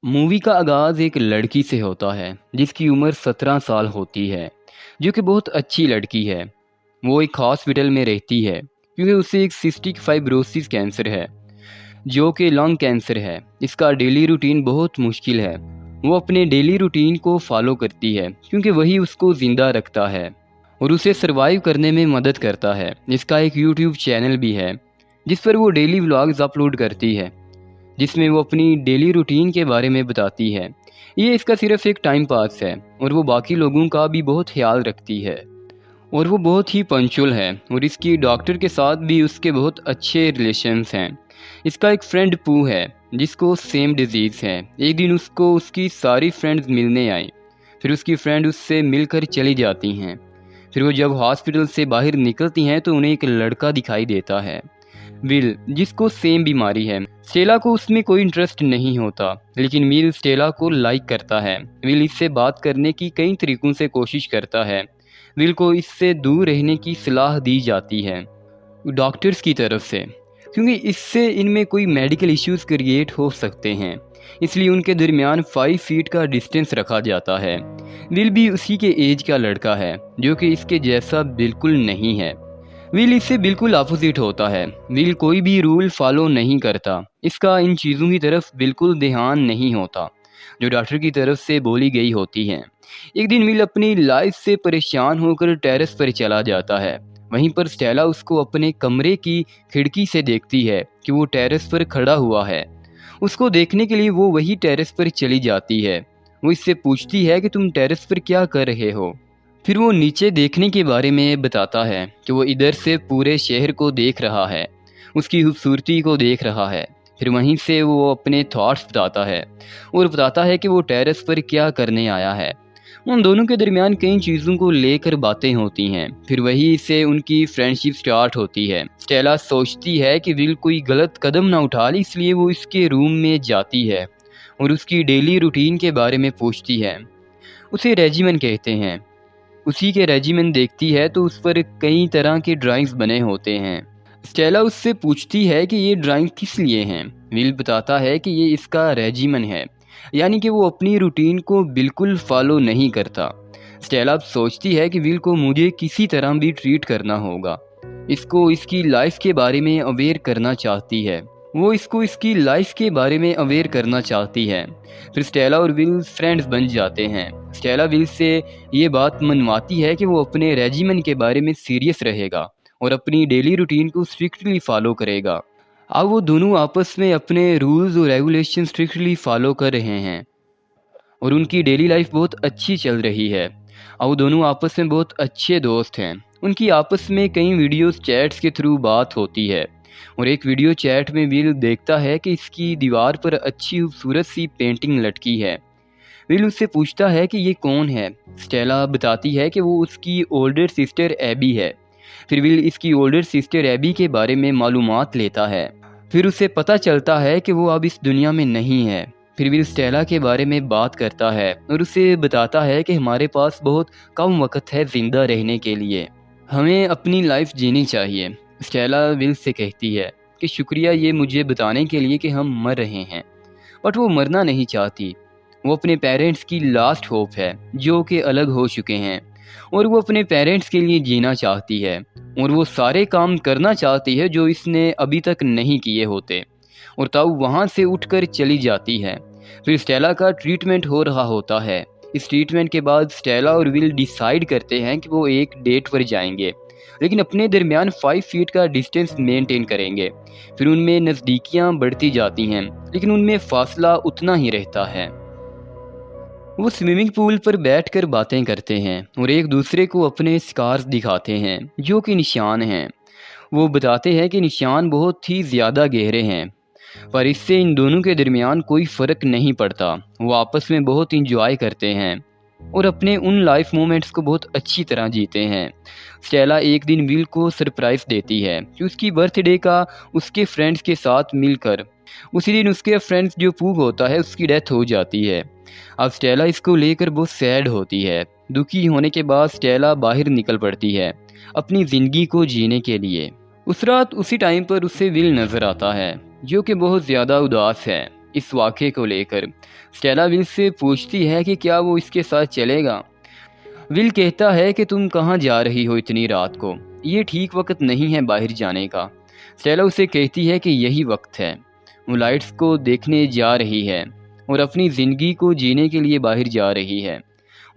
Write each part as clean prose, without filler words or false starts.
Movie का आगाज़ एक लड़की से होता है जिसकी उम्र 17 साल होती है, जो कि बहुत अच्छी लड़की है। वो एक हॉस्पिटल में रहती है क्योंकि उसे एक सिस्टिक फाइब्रोसिस कैंसर है, जो कि लंग कैंसर है। इसका डेली रूटीन बहुत मुश्किल है। वो अपने डेली रूटीन को फॉलो करती है क्योंकि वही उसको ज़िंदा रखता है और उसे सरवाइव करने में मदद करता है। इसका एक यूट्यूब चैनल भी है जिस पर वो डेली व्लॉग्स अपलोड करती है, जिसमें वो अपनी डेली रूटीन के बारे में बताती है। ये इसका सिर्फ एक टाइम पास है और वो बाकी लोगों का भी बहुत ख्याल रखती है और वो बहुत ही पंचुअल है और इसकी डॉक्टर के साथ भी उसके बहुत अच्छे रिलेशंस हैं। इसका एक फ्रेंड पू है जिसको सेम डिजीज़ है। एक दिन उसको उसकी सारी फ्रेंड्स मिलने आई, फिर उसकी फ्रेंड उससे मिलकर चली जाती हैं। फिर वो जब हॉस्पिटल से बाहर निकलती हैं तो उन्हें एक लड़का दिखाई देता है, विल, जिसको सेम बीमारी है। स्टेला को उसमें कोई इंटरेस्ट नहीं होता, लेकिन विल स्टेला को लाइक करता है। विल इससे बात करने की कई तरीकों से कोशिश करता है। विल को इससे दूर रहने की सलाह दी जाती है डॉक्टर्स की तरफ से, क्योंकि इससे इनमें कोई मेडिकल इश्यूज क्रिएट हो सकते हैं। इसलिए उनके दरमियान 5 फीट का डिस्टेंस रखा जाता है। विल भी उसी के एज का लड़का है जो कि इसके जैसा बिल्कुल नहीं है। विल इससे बिल्कुल अपोजिट होता है। विल कोई भी रूल फॉलो नहीं करता। इसका इन चीज़ों की तरफ बिल्कुल ध्यान नहीं होता जो डॉक्टर की तरफ से बोली गई होती हैं। एक दिन विल अपनी लाइफ से परेशान होकर टेरेस पर चला जाता है। वहीं पर स्टेला उसको अपने कमरे की खिड़की से देखती है कि वो टेरेस पर खड़ा हुआ है। उसको देखने के लिए वो वही टेरेस पर चली जाती है। वो इससे पूछती है कि तुम टेरेस पर क्या कर रहे हो। फिर वो नीचे देखने के बारे में बताता है कि वो इधर से पूरे शहर को देख रहा है, उसकी खूबसूरती को देख रहा है। फिर वहीं से वो अपने थॉट्स बताता है और बताता है कि वो टेरेस पर क्या करने आया है। उन दोनों के दरमियान कई चीज़ों को लेकर बातें होती हैं। फिर वहीं से उनकी फ्रेंडशिप स्टार्ट होती है। स्टेला सोचती है कि विल कोई गलत कदम ना उठा ले, इसलिए वो इसके रूम में जाती है और उसकी डेली रूटीन के बारे में पूछती है। उसे रेजिमेन कहते हैं। उसी के रेजिमेंट देखती है तो उस पर कई तरह के ड्राइंग्स बने होते हैं। स्टेला उससे पूछती है कि ये ड्राइंग किस लिए हैं। विल बताता है कि ये इसका रेजिमेंट है, यानी कि वो अपनी रूटीन को बिल्कुल फॉलो नहीं करता। स्टेला अब सोचती है कि विल को मुझे किसी तरह भी ट्रीट करना होगा। इसको इसकी लाइफ के बारे में अवेयर करना चाहती है। वो इसको इसकी लाइफ के बारे में अवेयर करना चाहती है। फिर स्टेला और विल फ्रेंड्स बन जाते हैं। स्टेला विल से ये बात मनवाती है कि वो अपने रेजिमेंट के बारे में सीरियस रहेगा और अपनी डेली रूटीन को स्ट्रिक्टली फॉलो करेगा। अब वो दोनों आपस में अपने रूल्स और रेगुलेशन स्ट्रिक्टली फॉलो कर रहे हैं और उनकी डेली लाइफ बहुत अच्छी चल रही है। अब वो दोनों आपस में बहुत अच्छे दोस्त हैं। उनकी आपस में कई वीडियोस चैट्स के थ्रू बात होती है और एक वीडियो चैट में विल देखता है कि इसकी दीवार पर अच्छी खूबसूरत सी पेंटिंग लटकी है। विल उससे पूछता है कि ये कौन है। स्टेला बताती है कि वो उसकी ओल्डर सिस्टर एबी है। फिर विल इसकी ओल्डर सिस्टर एबी के बारे में मालूमात लेता है। फिर उसे पता चलता है कि वो अब इस दुनिया में नहीं है। फिर विल स्टेला के बारे में बात करता है और उसे बताता है कि हमारे पास बहुत कम वक्त है ज़िंदा रहने के लिए, हमें अपनी लाइफ जीनी चाहिए। स्टेला विल से कहती है कि शुक्रिया ये मुझे बताने के लिए कि हम मर रहे हैं, बट वो मरना नहीं चाहती। वो अपने पेरेंट्स की लास्ट होप है जो कि अलग हो चुके हैं और वो अपने पेरेंट्स के लिए जीना चाहती है और वो सारे काम करना चाहती है जो इसने अभी तक नहीं किए होते, और तब वहाँ से उठकर चली जाती है। फिर स्टेला का ट्रीटमेंट हो रहा होता है। इस ट्रीटमेंट के बाद स्टेला और विल डिसाइड करते हैं कि वो एक डेट पर जाएंगे, लेकिन अपने दरमियान 5 फीट का डिस्टेंस मेंटेन करेंगे। फिर उनमें नज़दीकियाँ बढ़ती जाती हैं, लेकिन उनमें फासला उतना ही रहता है। वो स्विमिंग पूल पर बैठकर बातें करते हैं और एक दूसरे को अपने स्कार्स दिखाते हैं जो कि निशान हैं। वो बताते हैं कि निशान बहुत ही ज़्यादा गहरे हैं, पर इससे इन दोनों के दरमियान कोई फ़र्क नहीं पड़ता। वो आपस में बहुत इंजॉय करते हैं और अपने उन लाइफ मोमेंट्स को बहुत अच्छी तरह जीते हैं। स्टेला एक दिन विल को सरप्राइज़ देती है कि उसकी बर्थडे का उसके फ्रेंड्स के साथ मिलकर। उसी दिन उसके फ्रेंड्स जो पूग होता है उसकी डेथ हो जाती है। अब स्टेला इसको लेकर बहुत सैड होती है। दुखी होने के बाद स्टेला बाहर निकल पड़ती है अपनी ज़िंदगी को जीने के लिए। उस रात उसी टाइम पर उसे विल नज़र आता है जो कि बहुत ज़्यादा उदास है। इस वाक़े को लेकर। स्टेला विल से पूछती है कि क्या वो इसके साथ चलेगा। विल कहता है कि तुम कहाँ जा रही हो इतनी रात को, ये ठीक वक्त नहीं है बाहर जाने का। स्टेला उसे कहती है कि यही वक्त है। वो लाइट्स को देखने जा रही है और अपनी ज़िंदगी को जीने के लिए बाहर जा रही है।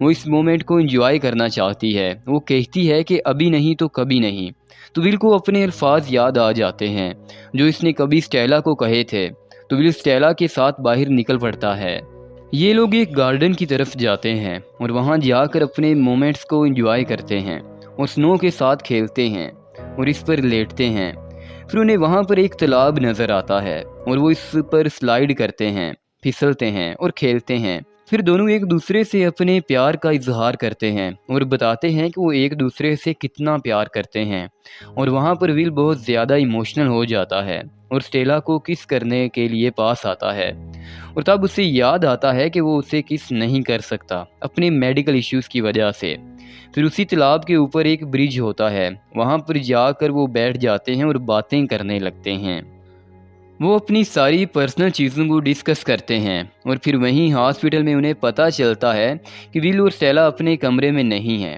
वो इस मोमेंट को एंजॉय करना चाहती है। वो कहती है कि अभी नहीं तो कभी नहीं। तो विल को अपने अल्फाज याद आ जाते हैं जो इसने कभी स्टेला को कहे थे। तो विल स्टेला के साथ बाहर निकल पड़ता है। ये लोग एक गार्डन की तरफ जाते हैं और वहाँ जाकर अपने मोमेंट्स को एंजॉय करते हैं और स्नो के साथ खेलते हैं और इस पर लेटते हैं। फिर उन्हें वहाँ पर एक तालाब नज़र आता है और वो इस पर स्लाइड करते हैं, फिसलते हैं और खेलते हैं। फिर दोनों एक दूसरे से अपने प्यार का इजहार करते हैं और बताते हैं कि वो एक दूसरे से कितना प्यार करते हैं। और वहाँ पर विल बहुत ज़्यादा इमोशनल हो जाता है और स्टेला को किस करने के लिए पास आता है। और तब उसे याद आता है कि वो उसे किस नहीं कर सकता अपने मेडिकल इश्यूज़ की वजह से। फिर उसी तालाब के ऊपर एक ब्रिज होता है, वहाँ पर जाकर वो बैठ जाते हैं और बातें करने लगते हैं। वो अपनी सारी पर्सनल चीज़ों को डिस्कस करते हैं और फिर वहीं हॉस्पिटल में उन्हें पता चलता है कि विल और स्टेला अपने कमरे में नहीं हैं।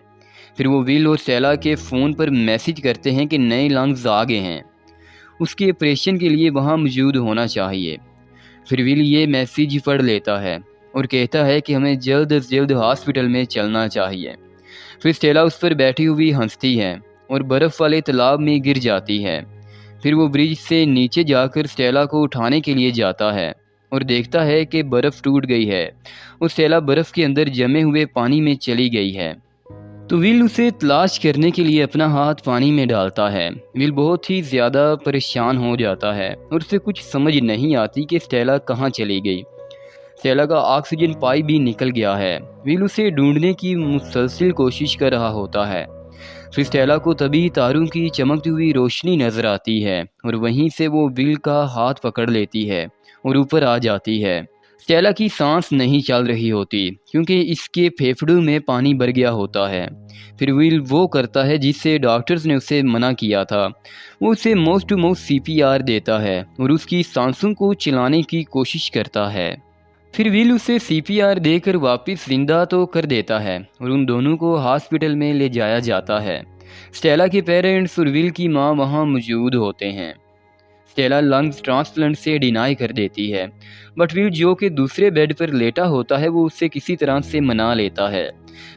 फिर वो विल और स्टेला के फ़ोन पर मैसेज करते हैं कि नए लंग्स आ गए हैं, उसके ऑपरेशन के लिए वहाँ मौजूद होना चाहिए। फिर विल ये मैसेज पढ़ लेता है और कहता है कि हमें जल्द से जल्द हॉस्पिटल में चलना चाहिए। फिर स्टेला उस पर बैठी हुई हंसती है और बर्फ़ वाले तालाब में गिर जाती है। फिर वो ब्रिज से नीचे जाकर स्टेला को उठाने के लिए जाता है और देखता है कि बर्फ़ टूट गई है और स्टेला बर्फ़ के अंदर जमे हुए पानी में चली गई है। तो विल उसे तलाश करने के लिए अपना हाथ पानी में डालता है। विल बहुत ही ज़्यादा परेशान हो जाता है और उसे कुछ समझ नहीं आती कि स्टेला कहाँ चली गई। स्टेला का ऑक्सीजन पाइप भी निकल गया है। विल उसे ढूंढने की मुसलसल कोशिश कर रहा होता है। फिर स्टेला को तभी तारों की चमकती हुई रोशनी नजर आती है और वहीं से वो विल का हाथ पकड़ लेती है और ऊपर आ जाती है। स्टेला की सांस नहीं चल रही होती क्योंकि इसके फेफड़ों में पानी भर गया होता है। फिर विल वो करता है जिससे डॉक्टर्स ने उसे मना किया था। वो उसे माउथ टू माउथ CPR देता है और उसकी सांसों को चलाने की कोशिश करता है। फिर विल उसे CPR देकर वापस जिंदा तो कर देता है और उन दोनों को हॉस्पिटल में ले जाया जाता है। स्टेला के पेरेंट्स और विल की माँ वहाँ मौजूद होते हैं। स्टेला लंग्स ट्रांसप्लांट से डिनाई कर देती है, बट विल जो कि दूसरे बेड पर लेटा होता है वो उससे किसी तरह से मना लेता है।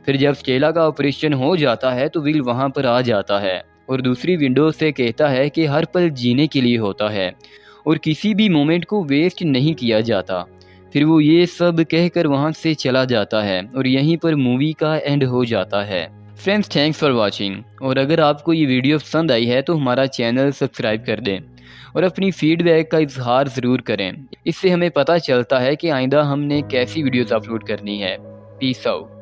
फिर जब स्टेला का ऑपरेशन हो जाता है तो विल वहाँ पर आ जाता है और दूसरी विंडो से कहता है कि हर पल जीने के लिए होता है और किसी भी मोमेंट को वेस्ट नहीं किया जाता। फिर वो ये सब कहकर वहाँ से चला जाता है और यहीं पर मूवी का एंड हो जाता है। Friends, thanks for watching. और अगर आपको ये वीडियो पसंद आई है तो हमारा चैनल सब्सक्राइब कर दें और अपनी फीडबैक का इजहार ज़रूर करें। इससे हमें पता चलता है कि आइंदा हमने कैसी वीडियोस अपलोड करनी है। Peace out.